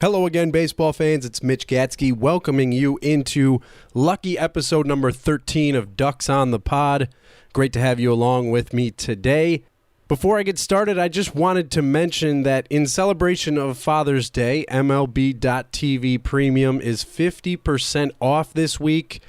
Hello again, baseball fans. It's Mitch Gatzke welcoming you into lucky episode number 13 of Ducks on the Pod. Great to have you along with me today. Before I get started, I just wanted to mention that in celebration of Father's Day, MLB.TV Premium is 50% off this week.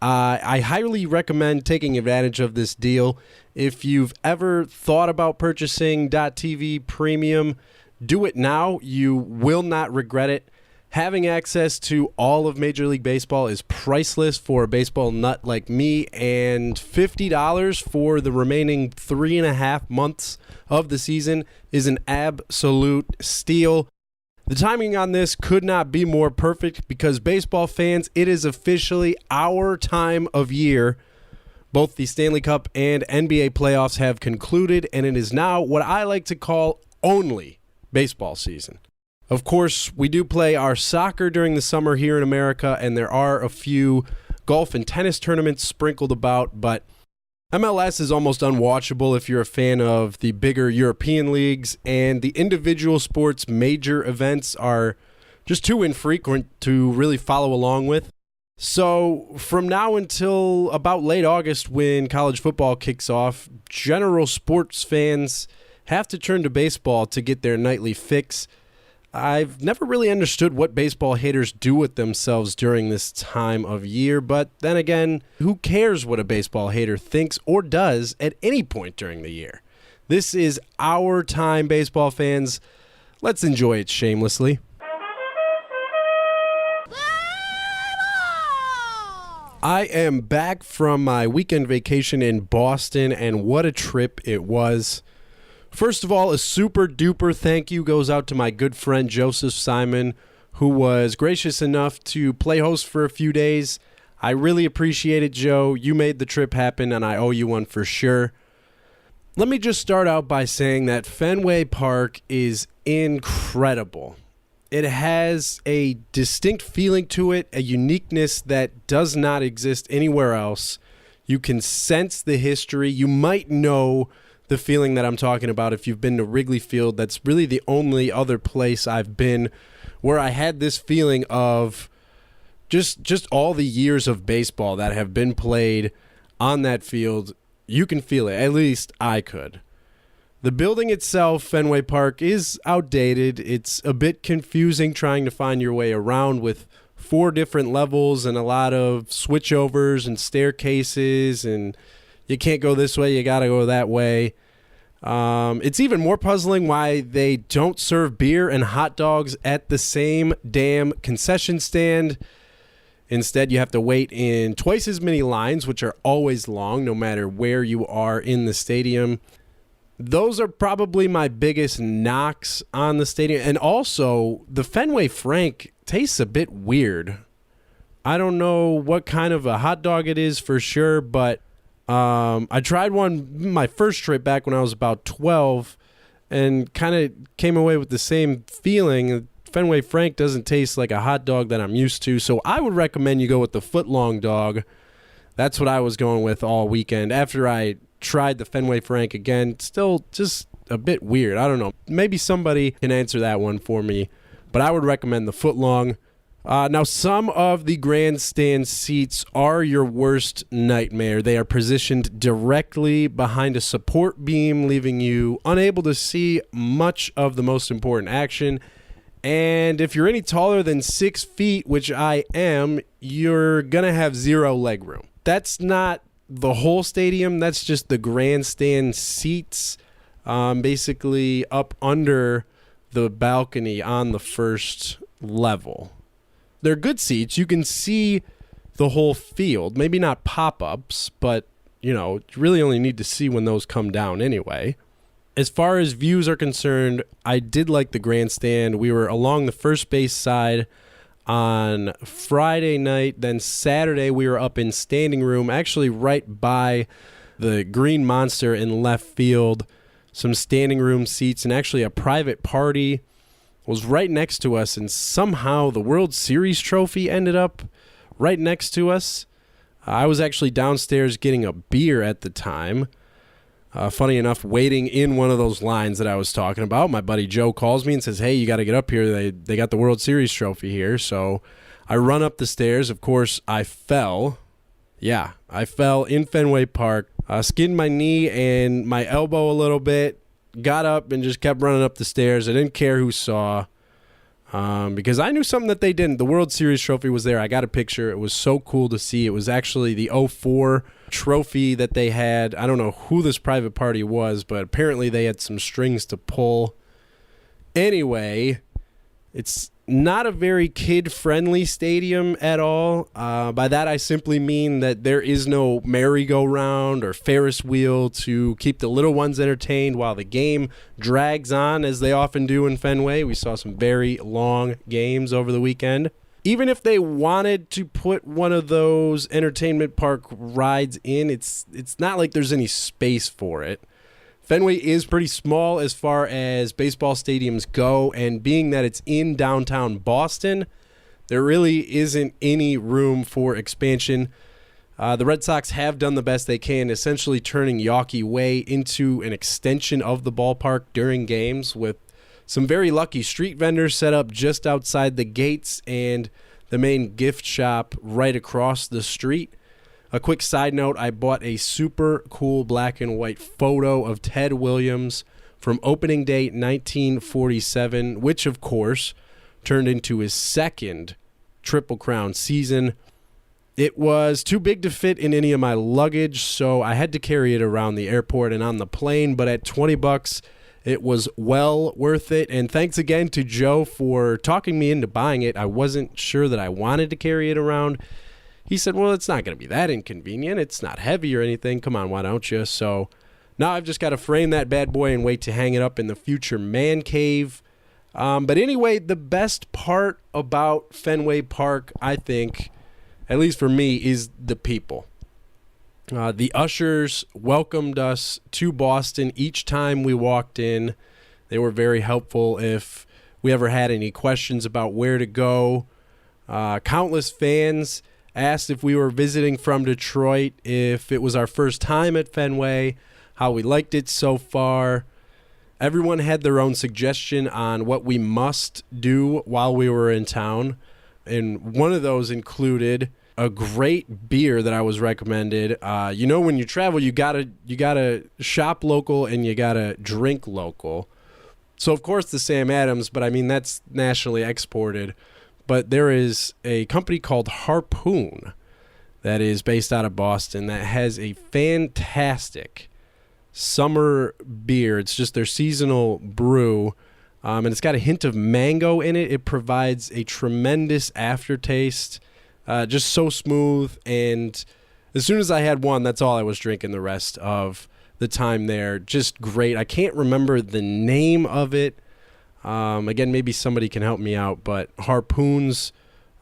I highly recommend taking advantage of this deal. If you've ever thought about purchasing .TV Premium, do it now. You will not regret it. Having access to all of Major League Baseball is priceless for a baseball nut like me, and $50 for the remaining 3.5 months of the season is an absolute steal. The timing on this could not be more perfect because baseball fans, it is officially our time of year. Both the Stanley Cup and NBA playoffs have concluded, and it is now what I like to call only baseball season. Of course, we do play our soccer during the summer here in America, and there are a few golf and tennis tournaments sprinkled about, but MLS is almost unwatchable if you're a fan of the bigger European leagues, and the individual sports major events are just too infrequent to really follow along with. So from now until about late August when college football kicks off, general sports fans have to turn to baseball to get their nightly fix. I've never really understood what baseball haters do with themselves during this time of year, but then again, who cares what a baseball hater thinks or does at any point during the year? This is our time, baseball fans. Let's enjoy it shamelessly. I am back from my weekend vacation in Boston, and what a trip it was. First of all, a super duper thank you goes out to my good friend Joseph Simon, who was gracious enough to play host for a few days. I really appreciate it, Joe. You made the trip happen, and I owe you one for sure. Let me just start out by saying that Fenway Park is incredible. It has a distinct feeling to it, a uniqueness that does not exist anywhere else. You can sense the history. You might know the feeling that I'm talking about if you've been to Wrigley Field. That's really the only other place I've been where I had this feeling of just all the years of baseball that have been played on that field. You can feel it. At least I could. The building itself, Fenway Park, is outdated. It's a bit confusing trying to find your way around with 4 different levels and a lot of switchovers and staircases, and you can't go this way, you got to go that way. It's even more puzzling why they don't serve beer and hot dogs at the same damn concession stand. Instead, you have to wait in twice as many lines, which are always long, no matter where you are in the stadium. Those are probably my biggest knocks on the stadium. And also, the Fenway Frank tastes a bit weird. I don't know what kind of a hot dog it is for sure, but I tried one my first trip back when I was about 12 and kind of came away with the same feeling. Fenway Frank doesn't taste like a hot dog that I'm used to, so I would recommend you go with the foot-long dog. That's what I was going with all weekend. After I tried the Fenway Frank again, still just a bit weird. I don't know. Maybe somebody can answer that one for me, but I would recommend the foot-long. Now, some of the grandstand seats are your worst nightmare. They are positioned directly behind a support beam, leaving you unable to see much of the most important action. And if you're any taller than 6 feet, which I am, you're going to have 0 leg room. That's not the whole stadium. That's just the grandstand seats, basically up under the balcony on the first level. They're good seats. You can see the whole field. Maybe not pop-ups, but, you really only need to see when those come down anyway. As far as views are concerned, I did like the grandstand. We were along the first base side on Friday night. Then Saturday, we were up in standing room, actually right by the Green Monster in left field. Some standing room seats and actually a private party was right next to us, and somehow the World Series trophy ended up right next to us. I was actually downstairs getting a beer at the time. Funny enough, waiting in one of those lines that I was talking about, my buddy Joe calls me and says, hey, you got to get up here. They got the World Series trophy here. So I run up the stairs. Of course, I fell. Yeah, I fell in Fenway Park, skinned my knee and my elbow a little bit, got up and just kept running up the stairs. I didn't care who saw because I knew something that they didn't. The World Series trophy was there. I got a picture. It was so cool to see. It was actually the '04 trophy that they had. I don't know who this private party was, but apparently they had some strings to pull. Anyway, it's not a very kid-friendly stadium at all. By that, I simply mean that there is no merry-go-round or Ferris wheel to keep the little ones entertained while the game drags on, as they often do in Fenway. We saw some very long games over the weekend. Even if they wanted to put one of those entertainment park rides in, it's not like there's any space for it. Fenway is pretty small as far as baseball stadiums go, and being that it's in downtown Boston, there really isn't any room for expansion. The Red Sox have done the best they can, essentially turning Yawkey Way into an extension of the ballpark during games, with some very lucky street vendors set up just outside the gates and the main gift shop right across the street. A quick side note, I bought a super cool black and white photo of Ted Williams from opening day 1947, which, of course, turned into his second Triple Crown season. It was too big to fit in any of my luggage, so I had to carry it around the airport and on the plane, but at $20, it was well worth it. And thanks again to Joe for talking me into buying it. I wasn't sure that I wanted to carry it around. He said, well, it's not going to be that inconvenient. It's not heavy or anything. Come on, why don't you? So now I've just got to frame that bad boy and wait to hang it up in the future man cave. But anyway, the best part about Fenway Park, I think, at least for me, is the people. The ushers welcomed us to Boston each time we walked in. They were very helpful if we ever had any questions about where to go. Countless fans asked if we were visiting from Detroit, if it was our first time at Fenway, how we liked it so far. Everyone had their own suggestion on what we must do while we were in town, and one of those included a great beer that I was recommended. When you travel, you gotta shop local and you gotta drink local. So of course the Sam Adams, but I mean that's nationally exported. But there is a company called Harpoon that is based out of Boston that has a fantastic summer beer. It's just their seasonal brew, and it's got a hint of mango in it. It provides a tremendous aftertaste, just so smooth. And as soon as I had one, that's all I was drinking the rest of the time there. Just great. I can't remember the name of it. Again, maybe somebody can help me out, but Harpoon's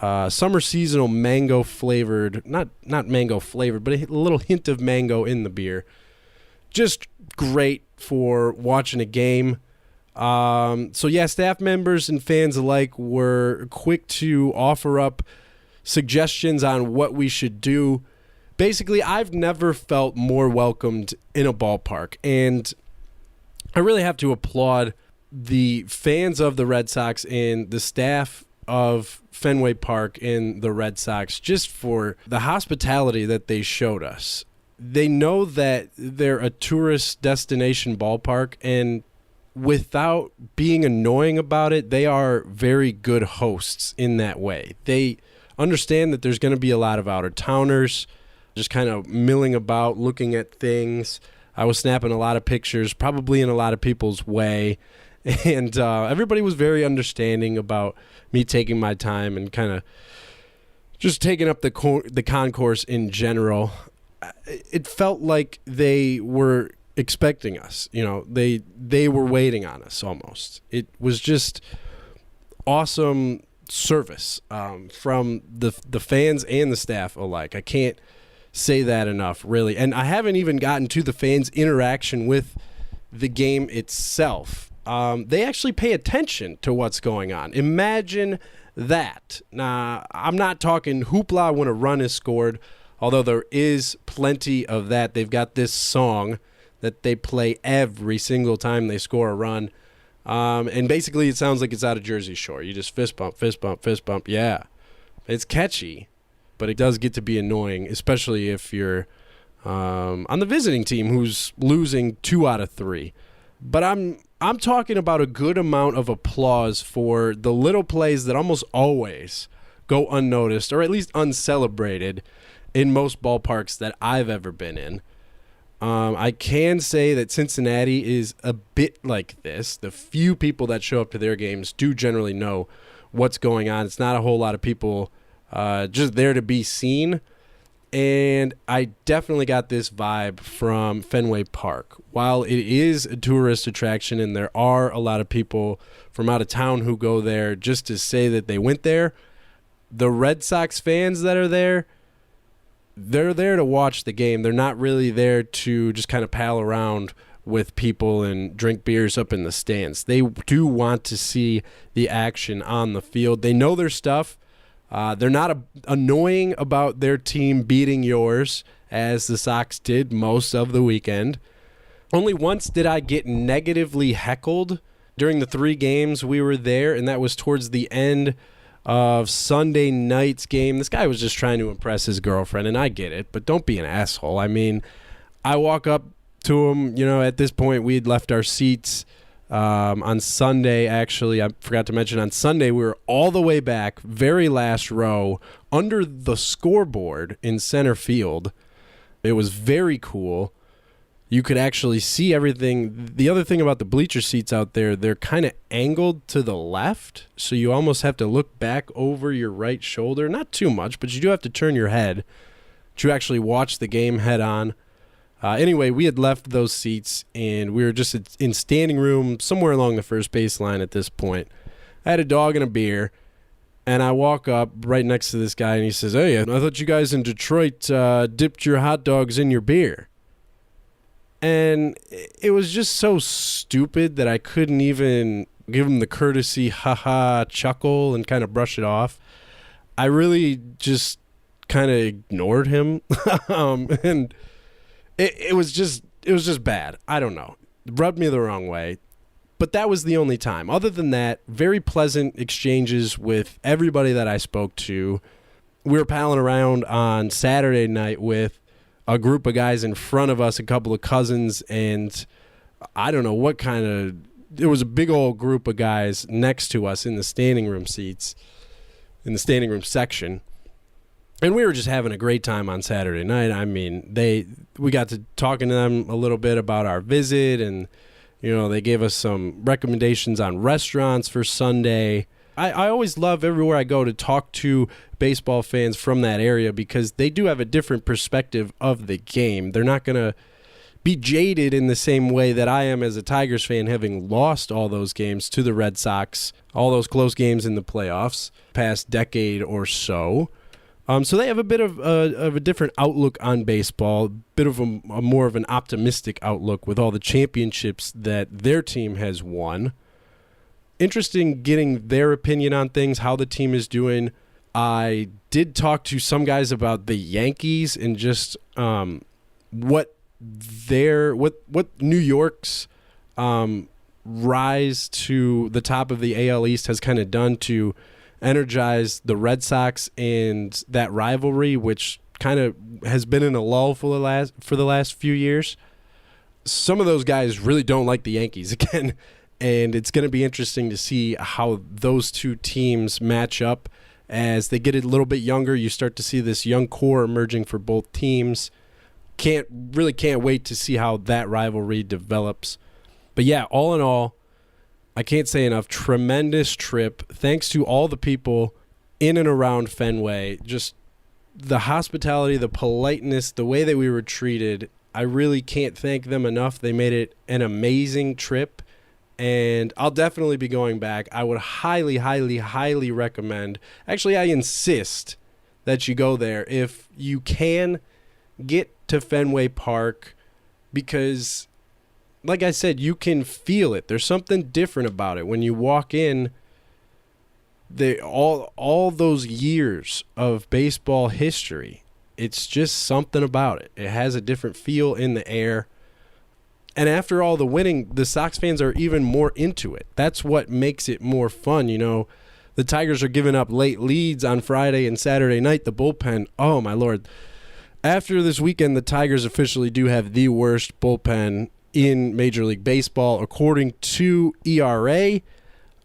summer seasonal mango flavored, not mango flavored, but a little hint of mango in the beer. Just great for watching a game. So yeah, staff members and fans alike were quick to offer up suggestions on what we should do. Basically, I've never felt more welcomed in a ballpark, and I really have to applaud the fans of the Red Sox and the staff of Fenway Park and the Red Sox just for the hospitality that they showed us. They know that they're a tourist destination ballpark, and without being annoying about it, they are very good hosts in that way. They understand that there's going to be a lot of out-of-towners just kind of milling about, looking at things. I was snapping a lot of pictures, probably in a lot of people's way. And everybody was very understanding about me taking my time and kind of just taking up the concourse in general. It felt like they were expecting us. They were waiting on us almost. It was just awesome service from the fans and the staff alike. I can't say that enough, really. And I haven't even gotten to the fans' interaction with the game itself. They actually pay attention to what's going on. Imagine that. Now, I'm not talking hoopla when a run is scored, although there is plenty of that. They've got this song that they play every single time they score a run. And basically it sounds like it's out of Jersey Shore. You just fist bump, fist bump, fist bump. Yeah, it's catchy, but it does get to be annoying, especially if you're on the visiting team who's losing 2 out of 3. But I'm talking about a good amount of applause for the little plays that almost always go unnoticed or at least uncelebrated in most ballparks that I've ever been in. I can say that Cincinnati is a bit like this. The few people that show up to their games do generally know what's going on. It's not a whole lot of people just there to be seen. And I definitely got this vibe from Fenway Park. While it is a tourist attraction and there are a lot of people from out of town who go there just to say that they went there, the Red Sox fans that are there, they're there to watch the game. They're not really there to just kind of pal around with people and drink beers up in the stands. They do want to see the action on the field. They know their stuff. They're not annoying about their team beating yours, as the Sox did most of the weekend. Only once did I get negatively heckled during the 3 games we were there, and that was towards the end of Sunday night's game. This guy was just trying to impress his girlfriend, and I get it, but don't be an asshole. I mean, I walk up to him, at this point we had left our seats on Sunday. Actually, I forgot to mention, on Sunday we were all the way back, very last row, under the scoreboard in center field. It was very cool. You could actually see everything. The other thing about the bleacher seats out there, they're kind of angled to the left, so you almost have to look back over your right shoulder. Not too much, but you do have to turn your head to actually watch the game head on. Anyway, we had left those seats, and we were just in standing room somewhere along the first baseline at this point. I had a dog and a beer, and I walk up right next to this guy, and he says, "Hey, I thought you guys in Detroit dipped your hot dogs in your beer." And it was just so stupid that I couldn't even give him the courtesy haha chuckle and kind of brush it off. I really just kind of ignored him. And it was just bad. I don't know. It rubbed me the wrong way. But that was the only time. Other than that, very pleasant exchanges with everybody that I spoke to. We were palling around on Saturday night with a group of guys in front of us, a couple of cousins, and I don't know what kind of... It was a big old group of guys next to us in the standing room seats, in the standing room section. And we were just having a great time on Saturday night. I mean, we got to talking to them a little bit about our visit, and they gave us some recommendations on restaurants for Sunday. I always love everywhere I go to talk to baseball fans from that area because they do have a different perspective of the game. They're not going to be jaded in the same way that I am as a Tigers fan, having lost all those games to the Red Sox, all those close games in the playoffs, past decade or so. So they have a bit of a different outlook on baseball, a bit of a more of an optimistic outlook with all the championships that their team has won. Interesting getting their opinion on things, how the team is doing. I did talk to some guys about the Yankees and just what New York's rise to the top of the AL East has kind of done to energize the Red Sox and that rivalry, which kind of has been in a lull for the last few years. Some of those guys really don't like the Yankees again, and it's going to be interesting to see how those two teams match up as they get a little bit younger. You start to see this young core emerging for both teams. Can't wait to see how that rivalry develops. But yeah, all in all, I can't say enough. Tremendous trip. Thanks to all the people in and around Fenway. Just the hospitality, the politeness, the way that we were treated. I really can't thank them enough. They made it an amazing trip, and I'll definitely be going back. I would highly, highly, highly recommend. Actually, I insist that you go there if you can get to Fenway Park, because like I said, you can feel it. There's something different about it when you walk in. All those years of baseball history, it's just something about it. It has a different feel in the air. And after all the winning, the Sox fans are even more into it. That's what makes it more fun. The Tigers are giving up late leads on Friday and Saturday night. The bullpen, oh my Lord. After this weekend, the Tigers officially do have the worst bullpen in Major League Baseball, according to ERA.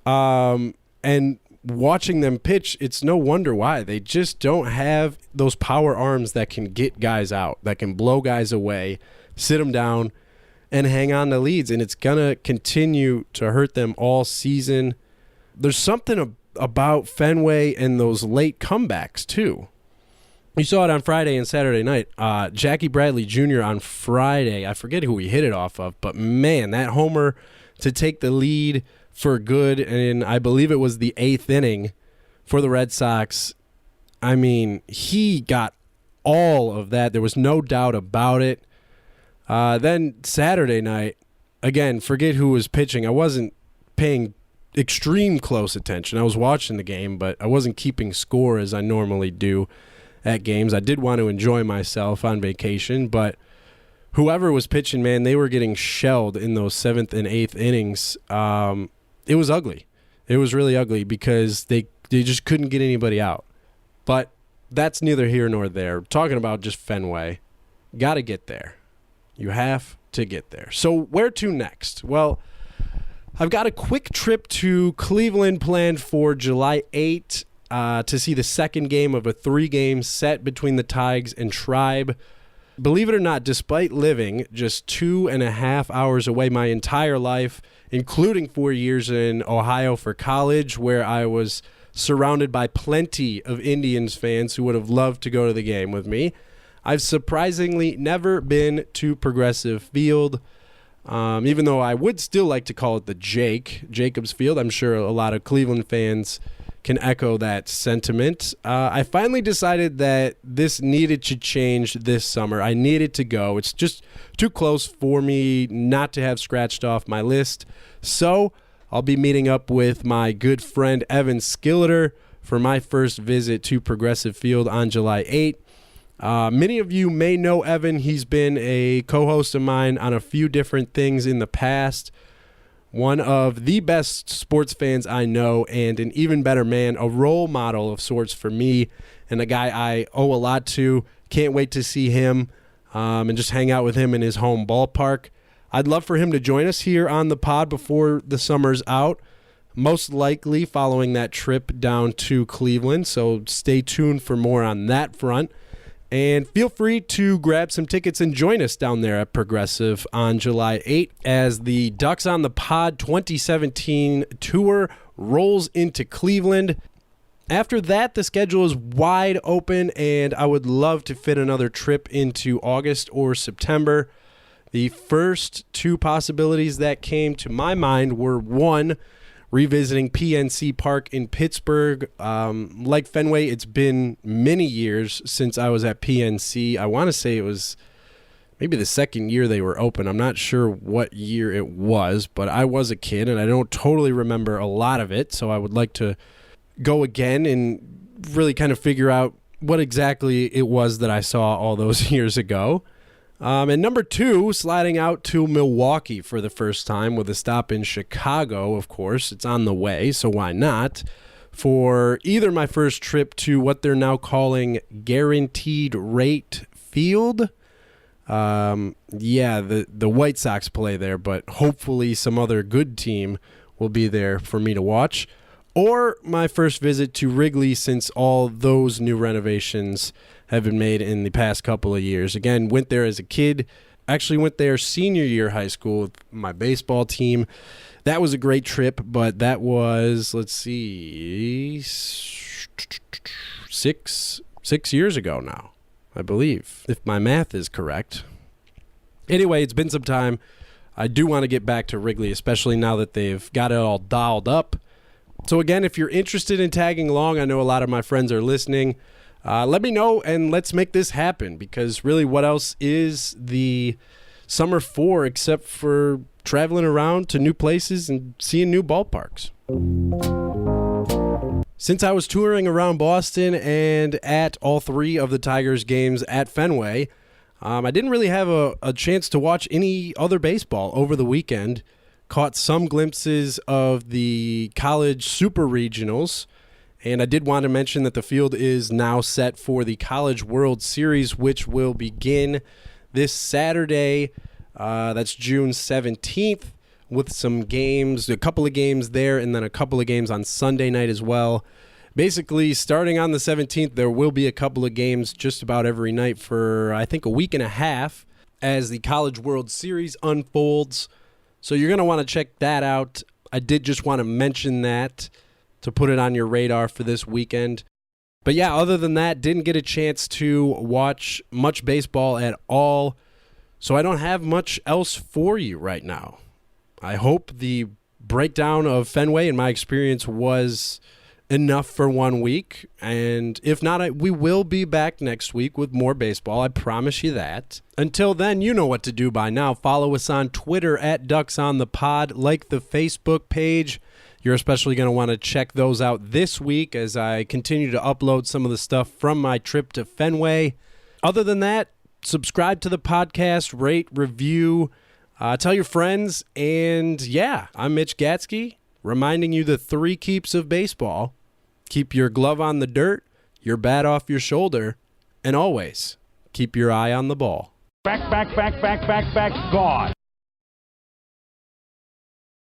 And watching them pitch, it's no wonder why. They just don't have those power arms that can get guys out, that can blow guys away, sit them down, and hang on to leads. And it's going to continue to hurt them all season. There's something about Fenway and those late comebacks, too. You saw it on Friday and Saturday night. Jackie Bradley Jr. on Friday, I forget who he hit it off of, but man, that homer to take the lead for good, and I believe it was the 8th inning for the Red Sox. I mean, he got all of that. There was no doubt about it. Then Saturday night, again, forget who was pitching. I wasn't paying extreme close attention. I was watching the game, but I wasn't keeping score as I normally do at games. I did want to enjoy myself on vacation, but whoever was pitching, man, they were getting shelled in those 7th and 8th innings. It was ugly. It was really ugly because they just couldn't get anybody out. But that's neither here nor there. Talking about just Fenway, got to get there. You have to get there. So where to next? Well, I've got a quick trip to Cleveland planned for July 8th. To see the second game of a 3-game set between the Tigers and Tribe. Believe it or not, despite living just 2.5 hours away my entire life, including 4 years in Ohio for college, where I was surrounded by plenty of Indians fans who would have loved to go to the game with me, I've surprisingly never been to Progressive Field, even though I would still like to call it the Jacobs Field. I'm sure a lot of Cleveland fans can echo that sentiment. I finally decided that this needed to change this summer. I needed to go. It's just too close for me not to have scratched off my list. So I'll be meeting up with my good friend Evan Skilleter for my first visit to Progressive Field on July 8th. Many of you may know Evan. He's been a co-host of mine on a few different things in the past. One of the best sports fans I know, and an even better man, a role model of sorts for me, and a guy I owe a lot to. Can't wait to see him and just hang out with him in his home ballpark. I'd love for him to join us here on the pod before the summer's out, most likely following that trip down to Cleveland, so stay tuned for more on that front. And feel free to grab some tickets and join us down there at Progressive on July 8th as the Ducks on the Pod 2017 tour rolls into Cleveland. After that, the schedule is wide open, and I would love to fit another trip into August or September. The first two possibilities that came to my mind were, one, revisiting PNC Park in Pittsburgh. Like Fenway, it's been many years since I was at PNC. I want to say it was maybe the second year they were open. I'm not sure what year it was, but I was a kid, and I don't totally remember a lot of it, so I would like to go again and really kind of figure out what exactly it was that I saw all those years ago. And number two, sliding out to Milwaukee for the first time with a stop in Chicago, of course. It's on the way, so why not? For either my first trip to what they're now calling Guaranteed Rate Field. The White Sox play there, but hopefully some other good team will be there for me to watch. Or my first visit to Wrigley since all those new renovations have been made in the past couple of years. Again, went there as a kid. Actually went there senior year high school with my baseball team. That was a great trip, but that was, 6 years ago now, I believe, if my math is correct. Anyway, it's been some time. I do want to get back to Wrigley, especially now that they've got it all dialed up. So again, if you're interested in tagging along, I know a lot of my friends are listening. Let me know, and let's make this happen, because really what else is the summer for except for traveling around to new places and seeing new ballparks? Since I was touring around Boston and at all three of the Tigers games at Fenway, I didn't really have a chance to watch any other baseball over the weekend. Caught some glimpses of the college super regionals, and I did want to mention that the field is now set for the College World Series, which will begin this Saturday. That's June 17th, with some games, a couple of games there, and then a couple of games on Sunday night as well. Basically, starting on the 17th, there will be a couple of games just about every night for, I think, a week and a half as the College World Series unfolds. So you're going to want to check that out. I did just want to mention that to put it on your radar for this weekend. But yeah, other than that, didn't get a chance to watch much baseball at all. So I don't have much else for you right now. I hope the breakdown of Fenway, in my experience, was enough for 1 week, and if not, we will be back next week with more baseball. I promise you that. Until then, you know what to do by now. Follow us on Twitter at DucksOnThePod. Like the Facebook page. You're especially going to want to check those out this week as I continue to upload some of the stuff from my trip to Fenway. Other than that, subscribe to the podcast, rate, review, tell your friends, and yeah, I'm Mitch Gatzke, reminding you the 3 keeps of baseball. Keep your glove on the dirt, your bat off your shoulder, and always keep your eye on the ball. Back, gone.